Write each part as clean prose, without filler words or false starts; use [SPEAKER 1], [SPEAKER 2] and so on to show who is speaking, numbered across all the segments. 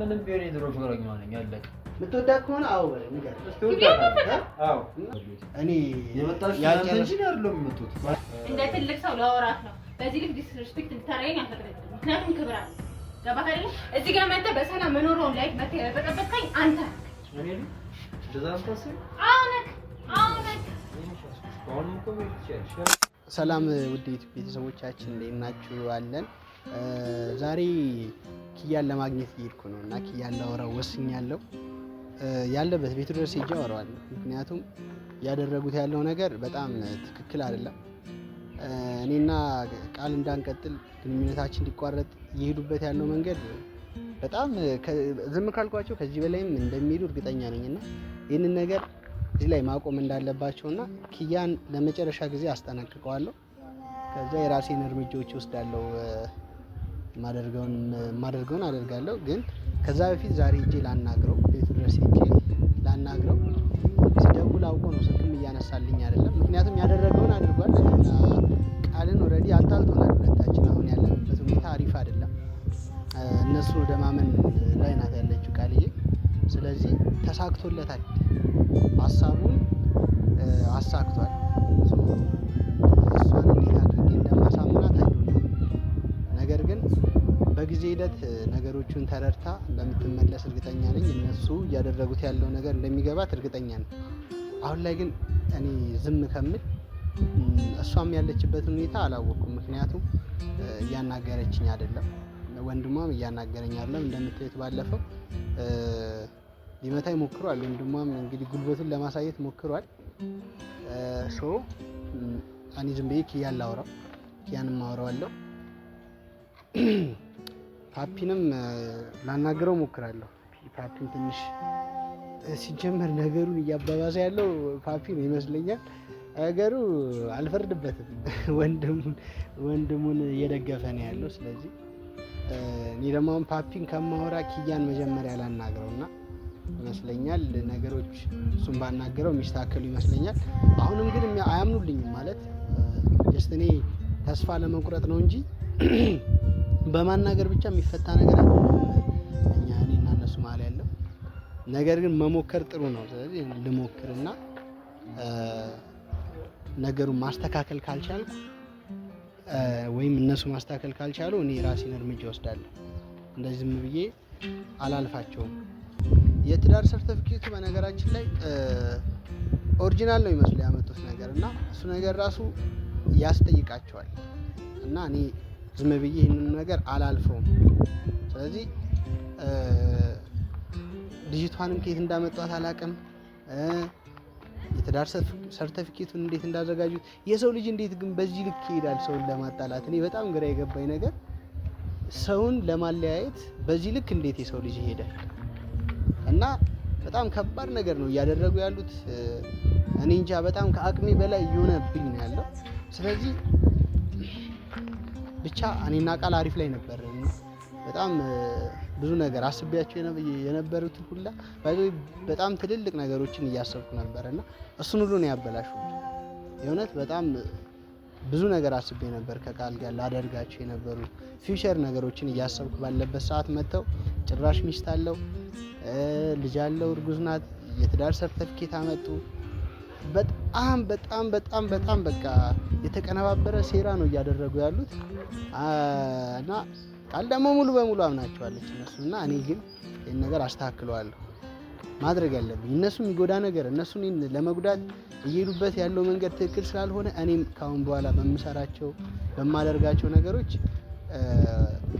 [SPEAKER 1] ምንም ቢሆን የድሮ ፍቅረኛዋ ነኝ ያለች
[SPEAKER 2] ምትወዳት ከሆነ አዎ በል ንገር
[SPEAKER 1] አዎ
[SPEAKER 2] እኔ
[SPEAKER 1] የመጣሽ ያንቺ ነው አይደለም የምትወት
[SPEAKER 3] እንደ ትልቅ ሰው ለወራት ነው በዚህ ልክ ዲስሪስፔክት ልታረጋኝ አልፈቅድልኝም ምክንያቱም ክብር አለ ገባህ አይደል እዚህ ጋር መጣ በሰላም መኖሩን ላይ መጣ ያበቀበትከኝ አንተ
[SPEAKER 1] እኔ እንደዛ አንተሰይ
[SPEAKER 3] አሁን
[SPEAKER 2] ሰላም ውድ ቤተሰቦቻችን እንዴት ናችሁ አለን ዛሬ ኪያን ለማግኘት እየሄድኩ ነው እና ኪያን ላወራው ወስኛለሁ ያለበት ቤት ድረስ ሄጄ አወራዋለሁ ምክንያቱም ያደረጉት ያለው ነገር በጣም ትክክል አይደለም እኔና ቃል እንዳንቀጥል ግንኙነታችን እንዲቋረጥ እየሄዱበት ያለው መንገድ በጣም ዝም ካልኳቸው ከዚህ በላይም እንደሚሄዱ እርግጠኛ ነኝና ይህንን ነገር እዚህ ላይ ማቆም እንዳለባቸውና ኪያን ለመጨረሻ ጊዜ አስጠነቅቀዋለሁ ከዛ የራሴን እርምጃዎች ወስዳለሁ ማደርገውን አደርጋለሁ ግን ከዛ በፊት ዛሬ ሄጄ ላናግረው ቤቱ ድረስ ሄጄ ላናግረው ሲደውል አውቆ ነው ስልክም እያነሳልኝ አይደለም ምክንያቱም ያደረገውን አድርጓል እና ቃልን ኦልሬዲ አጣልቶናል ሁለታችን አሁን ያለንበት ሁኔታ አሪፍ አይደለም እነሱ ወደ ማመን ላይ ናት ያለችው ቃልዬ ስለዚህ ተሳክቶለታል ሀሳቡን አሳክቷል እሷን እንዴት አድርጌ እንደማሳምናት አይደለም ነገር ግን በጊዜ ሂደት ነገሮቹን ተረድታ እንደምትመለስ እርግጠኛ ነኝ እነሱ እያደረጉት ያለው ነገር እንደሚገባት እርግጠኛ ነኝ አሁን ላይ ግን እኔ ዝም ከምል እሷም ያለችበትን ሁኔታ አላወቅኩም ምክንያቱም እያናገረችኝ አይደለም ወንድሟም እያናገረኝ አይደለም እንደምትሄድ ባለፈው ሊመታኝ ሞክሯል ወንድሟም እንግዲህ ጉልበቱን ለማሳየት ሞክሯል እኔ ዝም ብዬ ኪያን ላወራው ኪያንም አወራዋለሁ ፓፒንም ላናግረው ሞክራለሁ ፓፒን ትንሽ ሲጀመር ነገሩን እያባባሰ ያለው ፓፒ ነው ይመስለኛል ነገሩ አልፈርድበትም ወንድሙን እየደገፈ ነው ያለው ስለዚህ እኔ ደግሞ አሁን ፓፒን ከማወራ ኪያን መጀመሪያ ላናግረውና ይመስለኛል ነገሮች እሱን ባናገረው የሚስተካከሉ ይመስለኛል አሁንም ግን አያምኑልኝም ማለት ጀስት እኔ ተስፋ ለመቁረጥ ነው እንጂ በማናገር ብቻ የሚፈታ ነገር አይደለም እኔና እነሱ ማለት ያለው ነገር ግን መሞከር ጥሩ ነው ስለዚህ ልሞክርና ነገሩን ማስተካከል ካልቻልኩ ወይም እነሱ ማስተካከል ካልቻሉ እኔ ራሴን እርምጃ ወስዳለሁ እንደዚህ ዝም ብዬ አላልፋቸውም የትዳር ሰርቲፊኬቱ በነገራችን ላይ ኦሪጂናል ነው ይመስል ያመጡት ነገር እና እሱ ነገር ራሱ ያስጠይቃቸዋል እና እኔ ዝም ብዬ ይሄንን ነገር አላልፈውም ስለዚህ ልጅቷንም ከየት እንዳመጣት አላውቅም የትዳር ሰርቲፊኬቱን እንዴት እንዳዘጋጁት የሰው ልጅ እንዴት ግን በዚህ ልክ ይሄዳል ሰውን ለማጣላት እኔ በጣም ግራ የገባኝ ነገር ሰውን ለማለያየት በዚህ ልክ እንዴት የሰው ልጅ ይሄዳል እና በጣም ከባድ ነገር ነው እያደረጉ ያሉት እኔ እንጃ በጣም ከአቅሜ በላይ እየሆነብኝ ነው ያለው ስለዚህ ብቻ እኔና ቃል አሪፍ ላይ ነበር በጣም ብዙ ነገር አስቤያቸው የነበሩት ሁላ በጣም ትልልቅ ነገሮችን እያሰብኩ ነበርና እሱን ሁሉ ነው ያበላሹት የእውነት በጣም ብዙ ነገር አስቤ ነበር ከቃል ጋር ላደርጋቸው የነበሩ ፊውቸር ነገሮችን እያሰብኩ ባለበት ሰዓት መተው ጭራሽ ሚስት አለው ልጅ አለው እርጉዝ ናት የትዳር ሰርቲፊኬት አመጡ በጣም በቃ የተቀነባበረ ሴራ ነው እያደረጉ ያሉት እና ቃል ደግሞ ሙሉ በሙሉ አምናቸዋለች እነሱና እኔ ግን ይሄን ነገር አስተካክለዋለሁ ማድረግ ያለብኝ እነሱ የሚጎዳ ነገር እነሱን ለመጉዳት እየሄዱበት ያለው መንገድ ትክክል ስላልሆነ እኔም ካሁን በኋላ በምሰራቸው በማደርጋቸው ነገሮች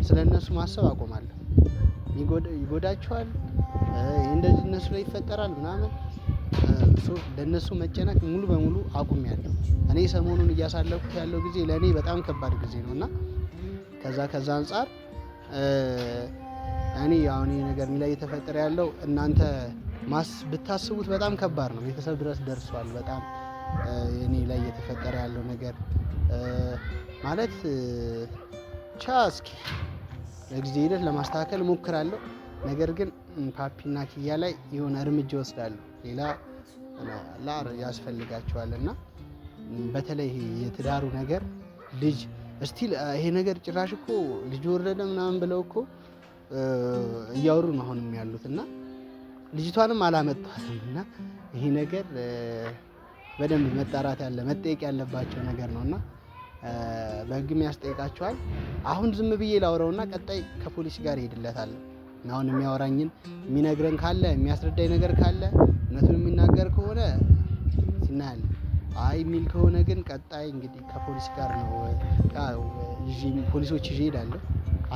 [SPEAKER 2] ስለነሱ ማሰብ አቆማለሁ ይጎዳቸዋል እንደዚህ እነሱ ላይ ይፈጠራል ምናምን ለነሱ መጨነቅ ሙሉ በሙሉ አቁሜያለሁ እኔ ሰሞኑን እያሳለፍኩት ያለው ጊዜ ለኔ በጣም ከባድ ጊዜ ነውና ከዛ አንፃር እኔ አሁን ይሄ ነገር ላይ የተፈጠረ ያለው እናንተ ብታስቡት በጣም ከባድ ነው ቤተሰብ ድረስ ደርሷል በጣም እኔ ላይ የተፈጠረ ያለው ነገር ማለት ቻስኪ ለጊዜ ሂደት ለማስተካከል ሞክራለሁ ነገር ግን ፓፒና ኪያ ላይ የሆነ እርምጃ ወስዳለሁ ሌላ ያስፈልጋቸዋልና በተለይ የትዳሩ ነገር ልጅ ስቲል ይሄ ነገር ጭራሽ እኮ ልጅ ወረደ ምናምን ብለው እኮ እያወሩ ነው አሁንም ያሉት እና ልጅቷንም አላመጣትም እና ይሄ ነገር በደንብ መጣራት መጠየቅ ያለባቸው ነገር ነውና በህግም ያስጠይቃቸዋል። አሁን ዝም ብዬ ላውራውና ቀጣይ ከፖሊስ ጋር ይሄድለታል። አሁን የሚያወራኝን የሚነግረን ካለ የሚያስረዳኝ ነገር ካለ እውነቱን የሚናገር ከሆነ ሲናያል። አይ የሚል ከሆነ ግን ቀጣይ እንግዲህ ከፖሊስ ጋር ነው ፖሊሶች ይዤ እሄዳለሁ።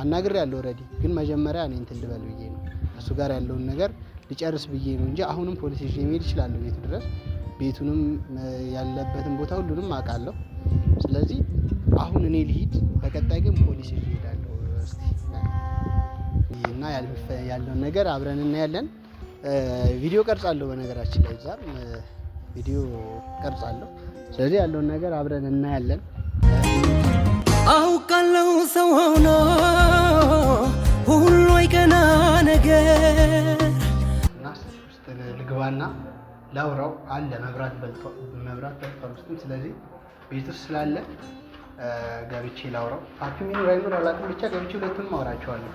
[SPEAKER 2] አናግሬያለሁ ኦልሬዲ። ግን መጀመሪያ እኔ እንትን ልበል ብዬ ነው እሱ ጋር ያለውን ነገር ልጨርስ ብዬ ነው እንጂ አሁንም ፖሊስ ይዤ መሄድ እችላለሁ ቤቱ ድረስ። ቤቱንም ያለበትን ቦታ ሁሉንም አውቃለሁ። ስለዚህ አሁን እኔ ልሂድ፣ በቀጣይ ግን ፖሊስ ይዤ እሄዳለሁ። እስቲ እና ያለውን ነገር አብረን እናያለን። ቪዲዮ ቀርጻለሁ፣ በነገራችን ላይ እዛም ቪዲዮ ቀርጻለሁ። ስለዚህ ያለውን ነገር አብረን እናያለን።
[SPEAKER 4] አውቃለሁ ሰው ሆኖ ሁሉ አይቀና ነገር
[SPEAKER 2] እና ውስጥ ልግባና ላውራው አለ። መብራት በልቷል ውስጥም። ስለዚህ ቤት ውስጥ ስላለ ገብቼ ላውራው። ፓፒ ሚኖር አይኖር አላውቅም፣ ብቻ ገብቼ ሁለቱንም አወራቸዋለሁ።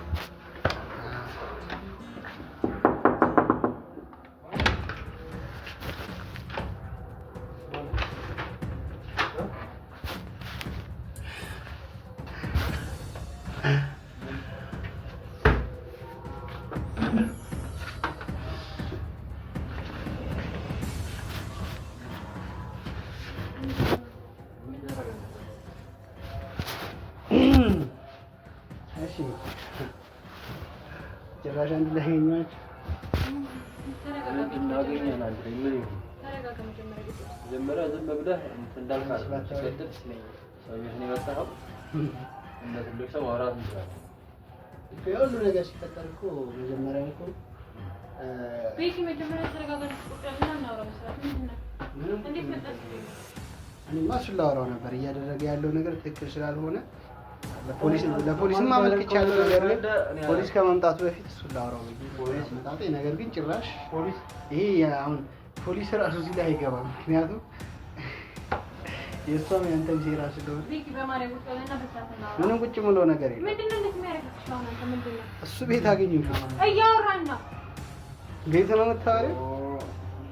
[SPEAKER 2] ጭራሽ አንድ ላይ ሄኛች
[SPEAKER 1] መጀመሪያ ዝም ብለህ እንዳልካል ሲቀጥል ሰውዬውን የመጣኸው እንደ ትልቅ ሰው ማውራት እንችላለን።
[SPEAKER 2] ሁሉ ነገር ሲፈጠር እኮ መጀመሪያ እኮ
[SPEAKER 3] ቤቲ መጀመሪያ ተረጋጋች። ቁጥጥርና እናውራ መስራት ምንድነው? እንዴት መጣች?
[SPEAKER 2] እኔማ እሱን ላወራው ነበር። እያደረገ ያለው ነገር ትክክል ስላልሆነ ለፖሊስም አመልክቻለሁ። ነገር ግን ፖሊስ ከመምጣቱ በፊት እሱን ላወራው ፖሊስ መጣጤ። ነገር ግን ጭራሽ ፖሊስ ይሄ አሁን ፖሊስ ራሱ እዚህ ላይ አይገባም። ምክንያቱም የእሷም ያንተም ሴራ ስለሆነ ምንም ቁጭ ብሎ ነገር የለም።
[SPEAKER 3] ምንድነው እንደዚህ የሚያደርግሽ? አሁን አንተ ምንድነው?
[SPEAKER 2] እሱ ቤት አገኘሁ
[SPEAKER 3] እያወራን ነው።
[SPEAKER 2] ቤት ነው የምታወሪው?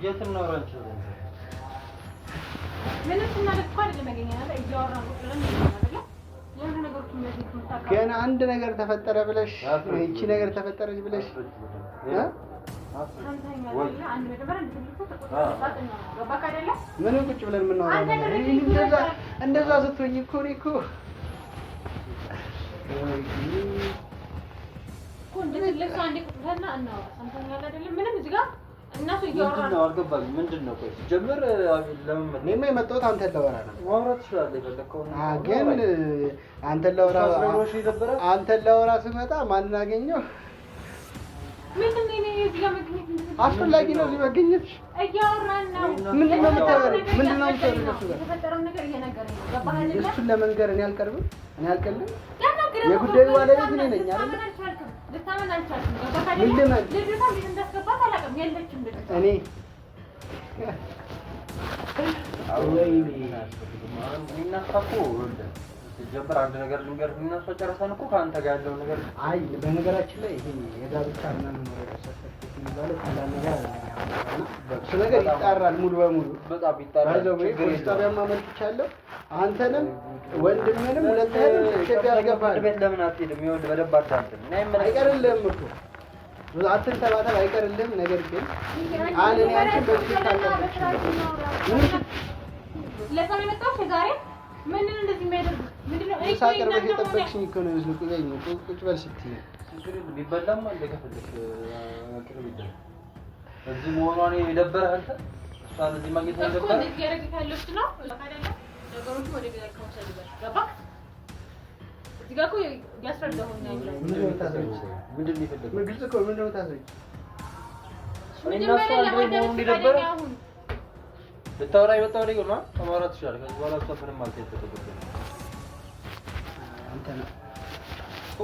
[SPEAKER 1] የት እናወራ እንችላለን?
[SPEAKER 3] ምንም ስናደርግ እኮ አይደለም ያገኘናል። እያወራን ነው ብለን አይደለም። የሆነ ነገሮች እንደዚህ ተጣጣ
[SPEAKER 2] ገና አንድ ነገር ተፈጠረ ብለሽ እቺ ነገር ተፈጠረች ብለሽ ምንም ቁጭ ብለን የምናወራው ነገር እንደዛ ስትሆኝ እኮ እኔ እኮ ምንድነው? ቆይ ጀምር። ለምን እኔማ የመጣሁት አንተን ላወራ ነው። ማውራት ትችላለህ የፈለከውን። ግን አንተን ላወራ ስመጣ ማንን አገኘሁ? አስፈላጊ ነው እዚህ መገኘት። ምንድነው የምታወሪው? እሱን ለመንገር እኔ አልቀርብም። የጉዳዩ ባለቤት እኔ ነኝ አይደል?
[SPEAKER 1] ጀምር አንድ ነገር ልንገርህ እና እሷ ጨርሰን እኮ ከአንተ ጋር ያለው ነገር
[SPEAKER 2] አይ በነገራችን ላይ ይሄ የጋብቻ ምናምን ነው የሚባለው ካላ ነገር እሱ ነገር ይጣራል ሙሉ በሙሉ በጣም ይጣራል። ፖሊስ ጣቢያም አመልክቻለሁ። አንተንም ወንድምህንም ሁለቱንም ኢትዮጵያ ያስገባል።
[SPEAKER 1] ቤት ለምን አትሄድም? ይኸውልህ በደንብ አዳምጠኝ።
[SPEAKER 2] አይቀርልህም እኮ አትንተባተብ፣ አይቀርልህም። ነገር ግን አንተ ያንቺን በዚህ ታውቃለች።
[SPEAKER 3] ለሰው የመጣው ዛሬ ምንድን ነው እንደዚህ የሚያደርጉት? ምንድነው?
[SPEAKER 2] ሳቀርበሽ የጠበቅሽኝ እኮ ነው። ዝም ብለኝ ቁጭ በል ስትይ
[SPEAKER 1] ቢበላም አለ ከፈለክ አቅርብ ይደረግ። እዚህ መሆኗን የደበረህ አንተ እሷን እዚህ ማግኘት የደበረህ እኮ እንደዚህ ያደረግህ ያለች ነው አይደለ? ነገሮቹ ወደ ቤት ከመሰለበት ገባህ? እዚህ ጋር እኮ ያስረዳሁኝ ነው። ምንድን ነው የፈለግህ?
[SPEAKER 2] ግልጽ እኮ ምንድን ነው የምታስረጂው?
[SPEAKER 3] መጀመሪያ ለማዳመጥ ፈቃደኛ አሁን
[SPEAKER 1] ልታወራ የመጣው ነገር ነው። ማውራት ትችላለህ። ከዚህ በኋላ እሷ ምንም ማለት አይጠበቅብህም።
[SPEAKER 2] አንተ ነህ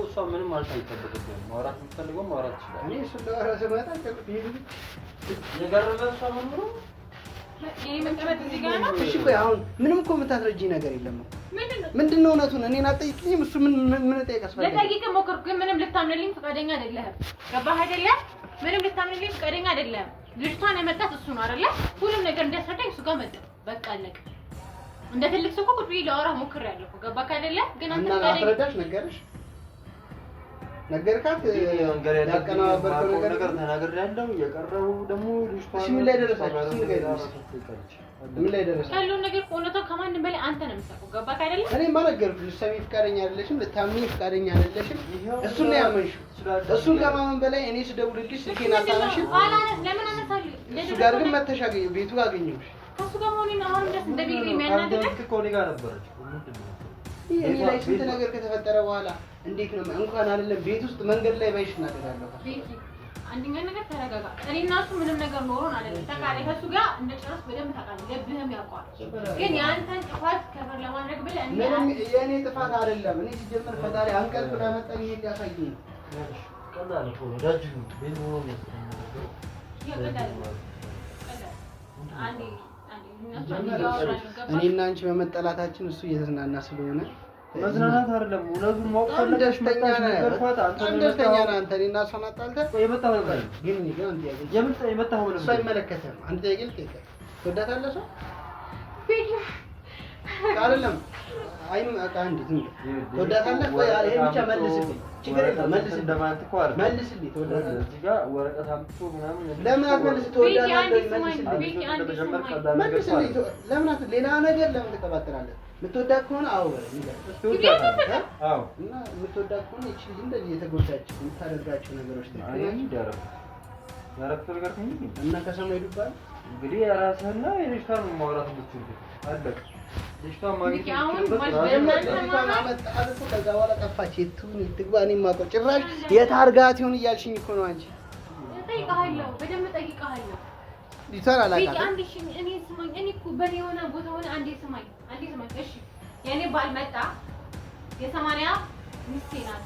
[SPEAKER 1] እሷ ምንም ማለት አይጠበቅብህም። ማውራት የምትፈልገው ማውራት ትችላለህ።
[SPEAKER 2] እኔ እሱን ላወራ ስመጣ
[SPEAKER 1] የገረመህ እሷ መኖሩ
[SPEAKER 3] የኔ መቀመጥ እዚህ ጋር ነው።
[SPEAKER 2] እሺ ቆይ አሁን ምንም እኮ የምታስረጂኝ ነገር የለም። ምንድነው እውነቱን? እኔን አትጠይቂኝም? እሱ ምን ጠይቀስ ፈልገህ?
[SPEAKER 3] ለጠይቅህ ሞከርኩ ግን ምንም ልታምንልኝ ፈቃደኛ አይደለህም። ገባህ አይደለ? ምንም ልታምንልኝ ፈቃደኛ አይደለህም። ልጅቷን ያመጣት እሱ ነው አይደለ? ሁሉም ነገር እንዲያስረዳኝ እሱ ጋር መጣ። በቃ አለቀ። እንደ ትልቅ ሰው እኮ ቁጭ ብዬ ላወራህ ሞክሬያለሁ እኮ ገባህ አይደለ? ግን አንተ
[SPEAKER 2] አትረዳሽ ነገርካት ያቀናበርከው ነገር
[SPEAKER 1] ተናግሬያለሁ። የቀረው ደግሞ ልጅቷን
[SPEAKER 2] ምን ላይ ደረሳችሁ? ምን ላይ ደረሳችሁ?
[SPEAKER 3] ያለውን ነገር ቆንጆ ከማንም በላይ አንተ ነው የምታውቀው። ገባህ አይደለ?
[SPEAKER 2] እኔማ ነገርኩሽ። ልትሰሚ ፈቃደኛ አይደለሽም፣ ልታምኚ ፈቃደኛ አይደለሽም። እሱን ነው ያመንሽው። እሱን ከማመን በላይ እኔ ስደውልልሽ ስልኬን አታነሺም።
[SPEAKER 3] ለምን አነሳለሁ?
[SPEAKER 2] እሱ ጋር ግን መተሽ ቤቱ አገኘሁሽ።
[SPEAKER 3] ከእሱ ጋር መሆኔን አሁን ደስ እንደሚል የሚያናድደኝ
[SPEAKER 1] እኮ እኔ ጋር ነበረች።
[SPEAKER 2] እኔ ላይ ስንት ነገር ከተፈጠረ በኋላ እንዴት ነው እንኳን አይደለም ቤት ውስጥ መንገድ ላይ ባይሽ እናደርጋለሁ።
[SPEAKER 3] አንደኛ ነገር ተረጋጋ። እኔና እሱ ምንም ነገር ኖሮን አይደለም። ታውቃለህ ከእሱ ጋር እንደጨረስ በደንብ ታውቃለህ። ልብህም ያውቀዋል። ግን የአንተን ጥፋት ከበር ለማድረግ ብለህ
[SPEAKER 2] ምንም የእኔ ጥፋት አይደለም። እኔ ሲጀምር ፈጣሪ አንቀልፍ ላመጣኝ ይሄን ሊያሳየኝ ነው።
[SPEAKER 1] ቀላል እኮ ነው ዳጅ ነው ቤት ነው
[SPEAKER 2] እኔና አንቺ በመጠላታችን እሱ እየተዝናና ስለሆነ
[SPEAKER 1] መዝናናት አይደለም። እውነቱን ማወቅ ፈልገሽ መጣሽ ነገርኳት።
[SPEAKER 2] ደስተኛ ነህ አንተ እኔና እሷን አጣልተህ
[SPEAKER 1] የመጣው ነገር
[SPEAKER 2] ግን አንተ
[SPEAKER 1] የመጣው ብለህ
[SPEAKER 2] እሱ አይመለከትህም። አንተ ጥያቄ ልጠይቅህ ትወዳታለህ? ሰው አይደለም አይም አቃ እንዴት ነው ትወዳታለህ? ቆይ ይሄ ብቻ መልስልኝ። ችግር የለም መልስ
[SPEAKER 1] እንደማንተ እኮ አይደል
[SPEAKER 2] መልስልኝ። ትወዳታለህ?
[SPEAKER 1] እዚህ ጋር ወረቀት አምጥቶ ምናምን
[SPEAKER 2] ለምን አትመልስ? ትወዳታለህ? መልስልኝ። ለምን ሌላ ነገር ለምን ትቀባጥራለህ? የምትወዳት ከሆነ አዎ በለኝ።
[SPEAKER 1] አዎ
[SPEAKER 2] እና የምትወዳት ከሆነ እቺ እንደዚህ የተጎዳች የምታደርጋቸው ነገሮች እና ከሰማይ ዱባል
[SPEAKER 1] እንግዲህ የራስህና የልጅቷን ማውራት የምትችሉት አለቅ ልጅቷን ማግኘት
[SPEAKER 2] ከዛ በኋላ ጠፋች። የቱን ትግባ እኔ የማውቀው ጭራሽ የታርጋት ይሁን እያልሽኝ እኮ ነው አንቺ።
[SPEAKER 3] እጠይቅሃለሁ፣ በደንብ እጠይቅሃለሁ።
[SPEAKER 2] ሊሰራ አላውቃትም።
[SPEAKER 3] አንዴ እኔ ስማኝ፣ እኔ እኮ በኔ የሆነ ቦታ ሆነ አንዴ ስማኝ። እሺ የኔ ባል መጣ፣ የ80 ሚስቴ ናት።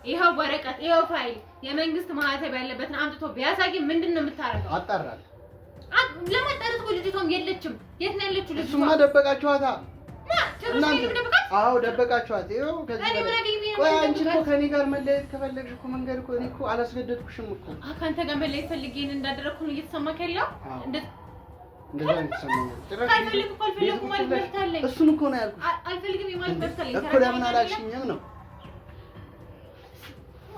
[SPEAKER 3] ይኸው ወረቀት፣ ይኸው ፋይል፣ የመንግስት ማህተብ ያለበትን አምጥቶ ቢያሳይ ምንድነው የምታረገው?
[SPEAKER 2] አጣራለሁ።
[SPEAKER 3] ለማጣራት እኮ ልጅቷም የለችም። የት ነው ያለችው ልጅቷ?
[SPEAKER 2] እሱማ ደበቃችኋታ። አዎ ደበቃችኋት። ይኸው ቆይ አንቺ እኮ ከኔ ጋር መለየት ከፈለግሽ እኮ መንገድ እኮ እኔ እኮ አላስገደድኩሽም እኮ።
[SPEAKER 3] ከአንተ ጋር መለየት ፈልጌ እንዳደረግኩ ነው እየተሰማክ ያለው?
[SPEAKER 2] እንደዛ ነው የተሰማኝ።
[SPEAKER 3] አልፈልግም ማለት መብት አለኝ።
[SPEAKER 2] እሱን እኮ ነው ያልኩሽ።
[SPEAKER 3] አልፈልግም ማለት መብት አለኝ
[SPEAKER 2] እኮ። ለምን አላልሽኝም ነው?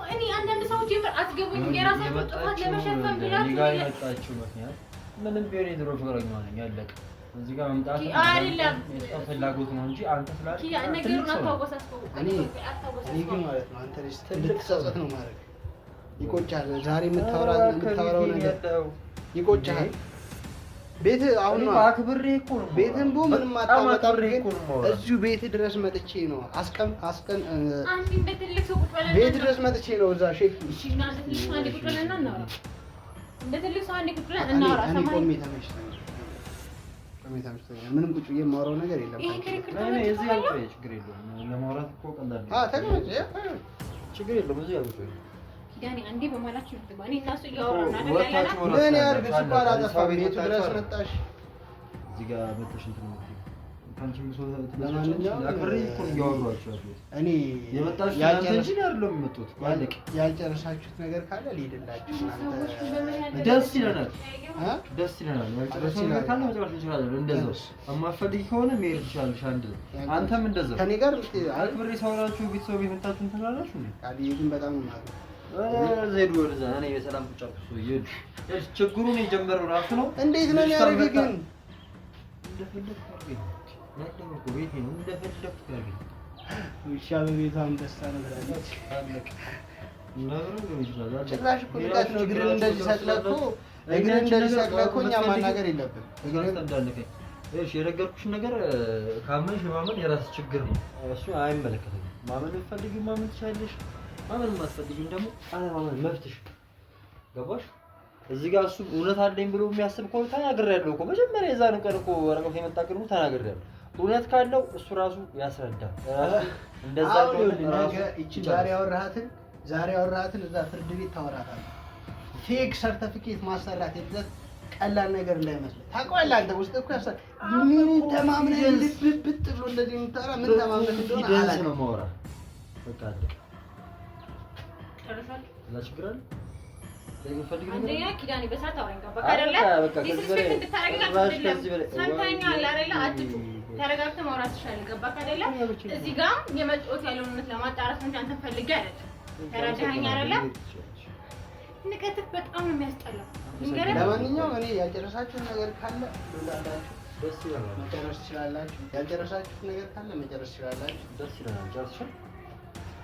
[SPEAKER 3] እኔ አንዳንድ ሰዎች ይፈር አትገቡኝም። የራሳቸው ጥፋት ለመሸፈን ብላችሁ
[SPEAKER 1] ጋር የመጣችው ምክንያት ምንም ቢሆን የድሮ ፍቅረኛ ነኝ ያለቀ። እዚህ ጋር መምጣት
[SPEAKER 3] አይደለም
[SPEAKER 1] የጣው ፍላጎት ነው እንጂ አንተ ስላልክ
[SPEAKER 3] ያ ነገሩን አታወሳስበው።
[SPEAKER 2] እኔ ግን ማለት ነው አንተ ልጅ እንድትጸጸት ነው ማድረግ። ይቆጫል። ዛሬ የምታወራው ነገር ይቆጫል። ቤት አሁን ነው
[SPEAKER 1] አክብሬ እኮ ነው
[SPEAKER 2] ቤትም ቦ ምንም አጣጣም እዚሁ ቤት ድረስ መጥቼ ነው
[SPEAKER 3] አንዴ እንደትልቅ ሰው ቁጭ ብለን
[SPEAKER 2] ቤት ድረስ መጥቼ ነው እዛ ሼፍ
[SPEAKER 3] እሺ እና እንደትልቅ ሰው አንዴ ቁጭ ብለን እናወራ። እንደትልቅ ሰው አንዴ ቁጭ ብለን እናወራ። ሰማይ ቆሜ ተመችቶኛል። ምንም ቁጭ ብዬ የማወራው ነገር የለም።
[SPEAKER 1] እኔ እዚህ ያልኩህ ችግር የለውም። ለማውራት እኮ ቀላል ነው።
[SPEAKER 2] ተቀመጭ
[SPEAKER 1] ችግር የለውም። እዚህ ያልኩህ
[SPEAKER 3] ዳኒ አንዴ በማላችሁ ልትባ እኔ እና እሱ እያወራን አይደል?
[SPEAKER 2] ምን ያርግሽ? እኮ አላጠፋም። ቤቱ ድረስ መጣሽ።
[SPEAKER 1] እዚህ ጋር መጥተሽ እንትን ነው ካንቺ ምሶታ ተለማንኛው አክብሬ እኮ እያወራኋቸው እኔ የመጣሽ አንተ እንጂ አይደለም የመጡት ባለቅ
[SPEAKER 2] ያልጨረሳችሁት ነገር ካለ ልሄድላችሁ።
[SPEAKER 1] ደስ ይለናል ደስ ይለናል። ያልጨረሳችሁት ነገር ካለ መጨረስ እንችላለን። እንደዛው አማፈልግ ከሆነ መሄድ ትችላለሽ። አንተም እንደዛው ከኔ ጋር አክብሬ ሳወራችሁ ቤተሰብ የመጣችሁ እንትን አላችሁ እንዴ? አዲዬ ግን በጣም ነው ማለት ዘይዱ ወደዛ እኔ በሰላም ቁጭ አልኩ። ይሄ ችግሩን የጀመረው ራሱ ነው። እንዴት ነው የሚያደርግ ግን እንደፈለክ አድርገኝ ያደረኩ ቤቴ ነው እንደፈለክ አድርገኝ። ውሻ በቤቷም ደስታ ነው ትላለች። አለቅ ነው ይችላል። ጭራሽ እኮ ልቃት ነው። እግርን እንደዚህ ሰቅለኮ እኛ ማናገር የለብን። እግርን እንዳልከኝ እሺ የነገርኩሽ ነገር ካመንሽ ማመን የራስ ችግር ነው። እሱ አይመለከተኝም። ማመን ፈልጊ ማመን ትችላለሽ። ማመን ማስፈልጊም ደግሞ አለማመን መብትሽ። ገባሽ? እዚህ ጋር እሱ እውነት አለኝ ብሎ የሚያስብ ከሆነ ተናግሬያለሁ እኮ መጀመሪያ የዛን ቀን እኮ ወረቀት የመጣቀሩ ተናግሬያለሁ። እውነት ካለው እሱ ራሱ ያስረዳል። እንደዛ ነው ነገ እቺ ዛሬ ያወራሃትን እዛ ፍርድ ቤት ታወራታለህ። ፌክ ሰርቲፊኬት ማሰራት የለት
[SPEAKER 2] ቀላል ነገር እንዳይመስልህ። ታውቀዋለህ አንተ ውስጥ እኮ ያሳል ምን ተማምነህ ልብብጥ ብሎ እንደዚህ የምታወራ ምን ተማምነህ እንደሆነ አላውቅም ነው ማውራ በቃ አለቀ።
[SPEAKER 3] ጨርሳለሁ።
[SPEAKER 1] ችግር አለ
[SPEAKER 3] አንደኛ ኪዳኔ በሰዓት አውራኝ ገባ አይደለ? ዲስሪስፔክት እንድታረግና ሰምተኸኛል አይደለ? አትጩ ተረጋግተህ ማውራት ትችላለህ። ገባህ አይደለ? እዚህ ጋር የመጣሁት ያለውን እውነት ለማጣራት እንጂ አንተን ፈልጌ አይደለም። ተረዳኸኝ አይደለ? ንቀትህ በጣም ነው የሚያስጠላው።
[SPEAKER 2] ለማንኛውም እኔ ያልጨረሳችሁት ነገር ካለ ሉላላችሁ ደስ ይላል መጨረስ ትችላላችሁ። ያልጨረሳችሁት ነገር ካለ መጨረስ ትችላላችሁ። ደስ ይላል ጨርሰን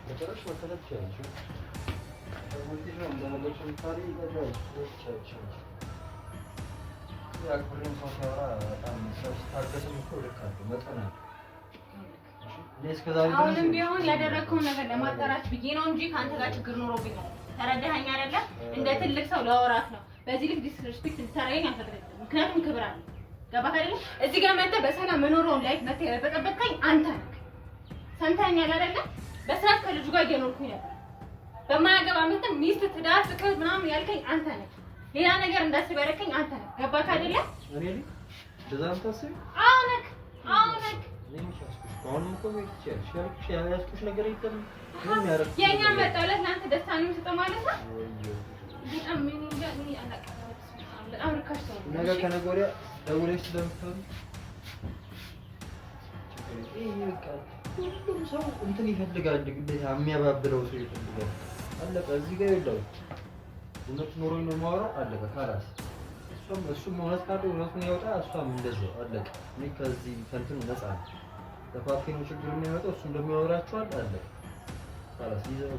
[SPEAKER 2] መጨረስ መከተል ትችላላችሁ።
[SPEAKER 3] አሁንም ቢሆን ያደረግከውን ነገር ለማጣራት ብዬ ነው እንጂ ከአንተ ጋር ችግር ኖሮብኝ ነው። ተረዳኸኝ አይደለ? እንደ ትልቅ ሰው ለወራት ነው። በዚህ ልክ ዲስሪስፔክት እንድታረገኝ አልፈቅድም። ምክንያቱም ክብር አለ። ገባህ አይደለ? እዚህ ጋር መጥተህ በሰላም መኖረውን ላይፍ መጥተህ የበጠበጥከኝ አንተ ነህ። ሰምተኸኛል አይደለ? በስርዓት ከልጁ ጋር እየኖርኩኝ ነበር። በማያገባ ምንድን ሚስት ትዳር ፍቅር ምናምን ያልከኝ አንተ ነህ። ሌላ ነገር እንዳስብ ያደረከኝ አንተ ነህ። ገባህ አይደለ?
[SPEAKER 1] እኔ ለዛም ታስቢ
[SPEAKER 3] አሁንክ
[SPEAKER 1] አሁንም እኮ ቤት ያልኩሽ ነገር የለም። ምን ያረክ
[SPEAKER 3] የኛ መጣለት ለአንተ ደስታ ነው የሚሰጠው ማለት ነው። በጣም ምን እንደሆነ አላውቅም። በጣም ርካሽ ነው።
[SPEAKER 1] ነገ ከነገ ወዲያ ደውለሽ ስለምትሆን ሁሉም ሰው እንትን ይፈልጋል። ግዴታ የሚያባብለው ሰው ይፈልጋል። አለቀ። እዚህ ጋር ይኸውልህ እውነት ኖሮኝ ነው የማወራው። አለቀ ካላስ እሱም እውነት ካለው እውነቱን ያወጣ፣ እሷም እንደዛው አለቀ። እኔ ከዚህ ከእንትን ነፃ ነኝ። ለፓርቲ ነው ችግር የሚያመጣው እሱ እንደሚያወራቸው አለቀ ካላስ ይዘው